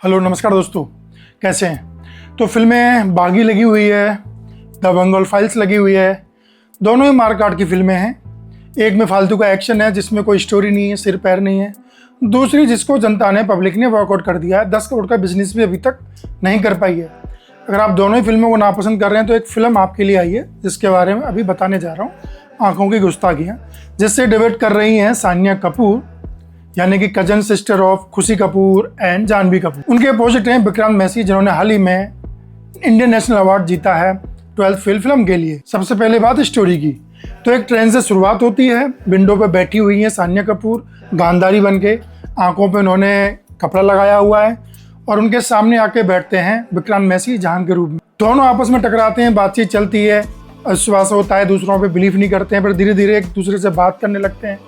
Hello नमस्कार दोस्तों, कैसे हैं। तो फिल्में बागी लगी हुई है, द बंगाल फाइल्स लगी हुई है। दोनों ही मारकाट की फिल्में हैं। एक में फालतू का एक्शन है जिसमें कोई स्टोरी नहीं है, सिर पैर नहीं है। दूसरी जिसको जनता ने, पब्लिक ने वर्कआउट कर दिया है, 10 करोड़ का बिजनेस भी अभी तक नहीं कर पाई है। अगर आप दोनों ही फिल्मों को नापसंद कर रहे हैं तो एक फिल्म आपके लिए आई है जिसके बारे में अभी बताने जा रहा हूँ, आंखों की गुस्ताखियाँ, जिससे डिबेट कर रही हैं सानिया कपूर, यानी कि कजन सिस्टर ऑफ खुशी कपूर एंड जानवी कपूर। उनके अपोजिट हैं विक्रांत मैसी, जिन्होंने हाल ही में इंडियन नेशनल अवार्ड जीता है 12th फेल फिल्म के लिए। सबसे पहले बात स्टोरी की, तो एक ट्रेन से शुरुआत होती है। विंडो पे बैठी हुई है सानिया कपूर गांधारी बन के, आंखों पे उन्होंने कपड़ा लगाया हुआ है और उनके सामने आके बैठते हैं विक्रांत मैसी जहान के रूप में। दोनों आपस में टकराते हैं, बातचीत चलती है, विश्वास होता है, दूसरों पे बिलीव नहीं करते हैं, पर धीरे धीरे एक दूसरे से बात करने लगते हैं।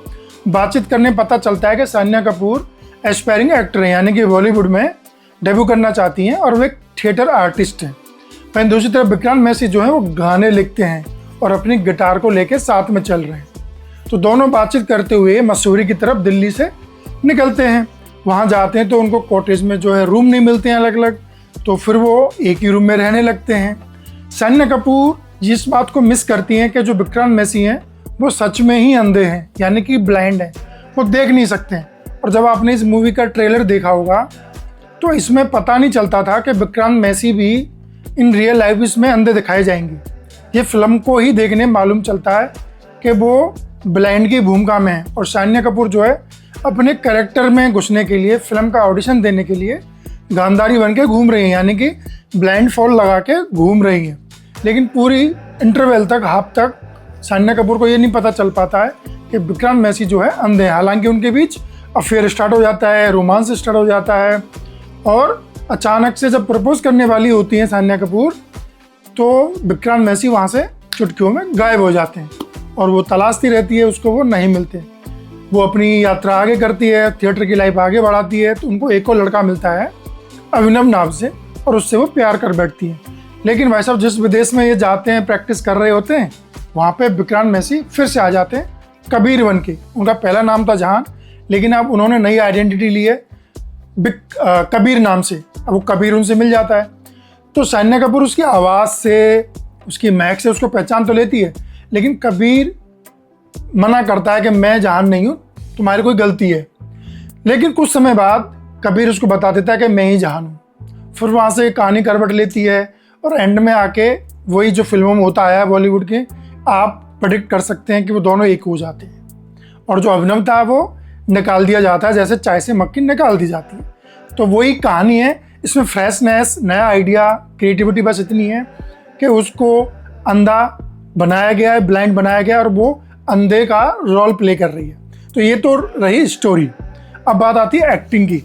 बातचीत करने पता चलता है कि सानिया कपूर एस्पायरिंग एक्टर हैं, यानी कि बॉलीवुड में डेब्यू करना चाहती हैं और वो एक थिएटर आर्टिस्ट हैं। वहीं दूसरी तरफ विक्रांत मैसी जो है वो गाने लिखते हैं और अपनी गिटार को लेकर साथ में चल रहे हैं। तो दोनों बातचीत करते हुए मसूरी की तरफ दिल्ली से निकलते हैं। वहाँ जाते हैं तो उनको कॉटेज में जो है रूम नहीं मिलते हैं अलग अलग, तो फिर वो एक ही रूम में रहने लगते हैं। सानिया कपूर इस बात को मिस करती हैं कि जो विक्रांत मैसी हैं वो सच में ही अंधे हैं, यानी कि ब्लाइंड हैं, वो देख नहीं सकते हैं। और जब आपने इस मूवी का ट्रेलर देखा होगा तो इसमें पता नहीं चलता था कि विक्रांत मैसी भी इन रियल लाइफ इसमें अंधे दिखाए जाएंगे। ये फिल्म को ही देखने मालूम चलता है कि वो ब्लाइंड की भूमिका में है और सानिया कपूर जो है अपने कैरेक्टर में घुसने के लिए, फिल्म का ऑडिशन देने के लिए गांधारी बन के घूम रही हैं, यानी कि ब्लाइंड फॉल लगा के घूम रही हैं। लेकिन पूरी इंटरवल तक, हाफ तक सानिया कपूर को ये नहीं पता चल पाता है कि विक्रांत मैसी जो है अंधे हैं। हालांकि उनके बीच अफेयर स्टार्ट हो जाता है, रोमांस स्टार्ट हो जाता है और अचानक से जब प्रपोज करने वाली होती हैं सानिया कपूर तो विक्रांत मैसी वहाँ से चुटकियों में गायब हो जाते हैं और वो तलाशती रहती है, उसको वो नहीं मिलते। वो अपनी यात्रा आगे करती है, थिएटर की लाइफ आगे बढ़ाती है, तो उनको एक और लड़का मिलता है अभिनव नाम से और उससे वो प्यार कर बैठती है। लेकिन भाई साहब जिस विदेश में ये जाते हैं, प्रैक्टिस कर रहे होते हैं, वहाँ पे विक्रांत मैसी फिर से आ जाते हैं कबीर बन के। उनका पहला नाम था जहान, लेकिन अब उन्होंने नई आइडेंटिटी ली है कबीर नाम से। अब वो कबीर उनसे मिल जाता है तो सानिया कपूर उसकी आवाज़ से, उसकी महक से उसको पहचान तो लेती है, लेकिन कबीर मना करता है कि मैं जहान नहीं हूँ, तुम्हारी कोई गलती है। लेकिन कुछ समय बाद कबीर उसको बता देता है कि मैं ही जहान हूँ। फिर वहाँ से कहानी करवट लेती है और एंड में आके वही जो फिल्मों में होता आया बॉलीवुड के, आप प्रेडिक्ट कर सकते हैं कि वो दोनों एक हो जाते हैं और जो अभिनव था वो निकाल दिया जाता है, जैसे चाय से मक्खी निकाल दी जाती है। तो वही कहानी है, इसमें फ्रेशनेस, नया आइडिया, क्रिएटिविटी बस इतनी है कि उसको अंधा बनाया गया है, ब्लाइंड बनाया गया है और वो अंधे का रोल प्ले कर रही है। तो ये तो रही स्टोरी। अब बात आती है एक्टिंग की।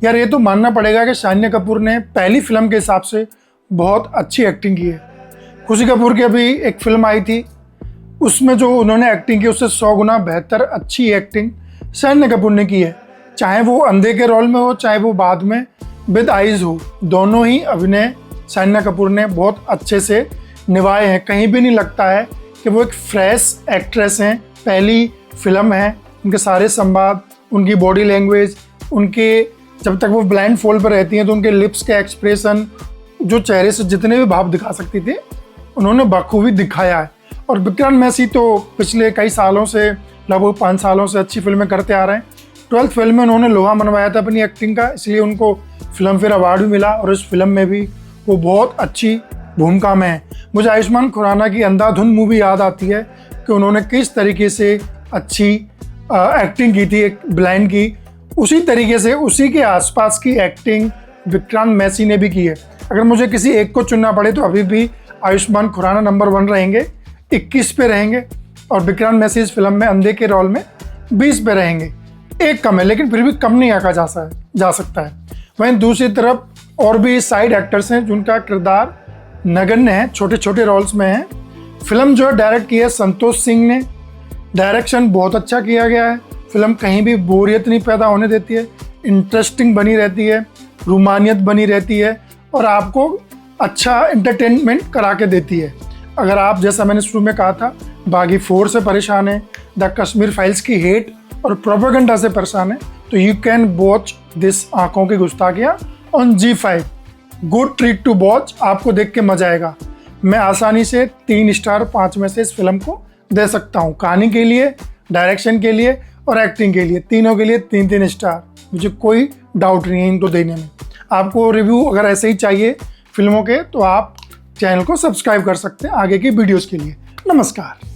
यार ये तो मानना पड़ेगा कि सानिया कपूर ने पहली फिल्म के हिसाब से बहुत अच्छी एक्टिंग की है। खुशी कपूर की अभी एक फिल्म आई थी, उसमें जो उन्होंने एक्टिंग की उससे 100 गुना बेहतर अच्छी एक्टिंग सानिया कपूर ने की है। चाहे वो अंधे के रोल में हो, चाहे वो बाद में विद आइज हो, दोनों ही अभिनय सानिया कपूर ने बहुत अच्छे से निभाए हैं। कहीं भी नहीं लगता है कि वो एक फ्रेश एक्ट्रेस हैं, पहली फिल्म है। उनके सारे संवाद, उनकी बॉडी लैंग्वेज, उनके जब तक वो ब्लाइंड फोल्ड पर रहती हैं तो उनके लिप्स के एक्सप्रेशन, जो चेहरे से जितने भी भाव दिखा सकती थी उन्होंने बखूबी दिखाया है। और विक्रांत मैसी तो पिछले कई सालों से, लगभग 5 सालों से अच्छी फिल्में करते आ रहे हैं। 12th फिल्म में उन्होंने लोहा मनवाया था अपनी एक्टिंग का, इसलिए उनको फिल्म फेयर अवार्ड भी मिला और इस फिल्म में भी वो बहुत अच्छी भूमिका में है। मुझे आयुष्मान खुराना की अंधाधुन मूवी याद आती है कि उन्होंने किस तरीके से अच्छी एक्टिंग की थी एक ब्लाइंड की, उसी तरीके से उसी के आसपास की एक्टिंग विक्रांत मैसी ने भी की है। अगर मुझे किसी एक को चुनना पड़े तो अभी भी आयुष्मान खुराना नंबर 1 रहेंगे, 21 पे रहेंगे, और विक्रांत मैसी इस फिल्म में अंधे के रोल में 20 पे रहेंगे। एक कम है, लेकिन फिर भी कम नहीं आका जा सकता है। वहीं दूसरी तरफ और भी साइड एक्टर्स हैं जिनका किरदार नगण्य है, छोटे छोटे रोल्स में है। फिल्म जो है डायरेक्ट की है संतोष सिंह ने। डायरेक्शन बहुत अच्छा किया गया है, फिल्म कहीं भी बोरियत नहीं पैदा होने देती है, इंटरेस्टिंग बनी रहती है, रोमानियत बनी रहती है और आपको अच्छा एंटरटेनमेंट करा के देती है। अगर आप, जैसा मैंने शुरू में कहा था, बागी 4 से परेशान है, द कश्मीर फाइल्स की हेट और प्रोपेगेंडा से परेशान है, तो यू कैन वॉच दिस आंखों की गुस्ताखियाँ on G5। Good treat to watch, आपको देख के मजा आएगा। मैं आसानी से 3 स्टार 5 में से इस फिल्म को दे सकता हूँ। कहानी के लिए, डायरेक्शन के लिए और एक्टिंग के लिए, तीनों के लिए 3-3 स्टार। मुझे कोई डाउट नहीं है इनको देने में। आपको रिव्यू अगर ऐसे ही चाहिए फिल्मों के तो आप चैनल को सब्सक्राइब कर सकते हैं आगे की वीडियोस के लिए। नमस्कार।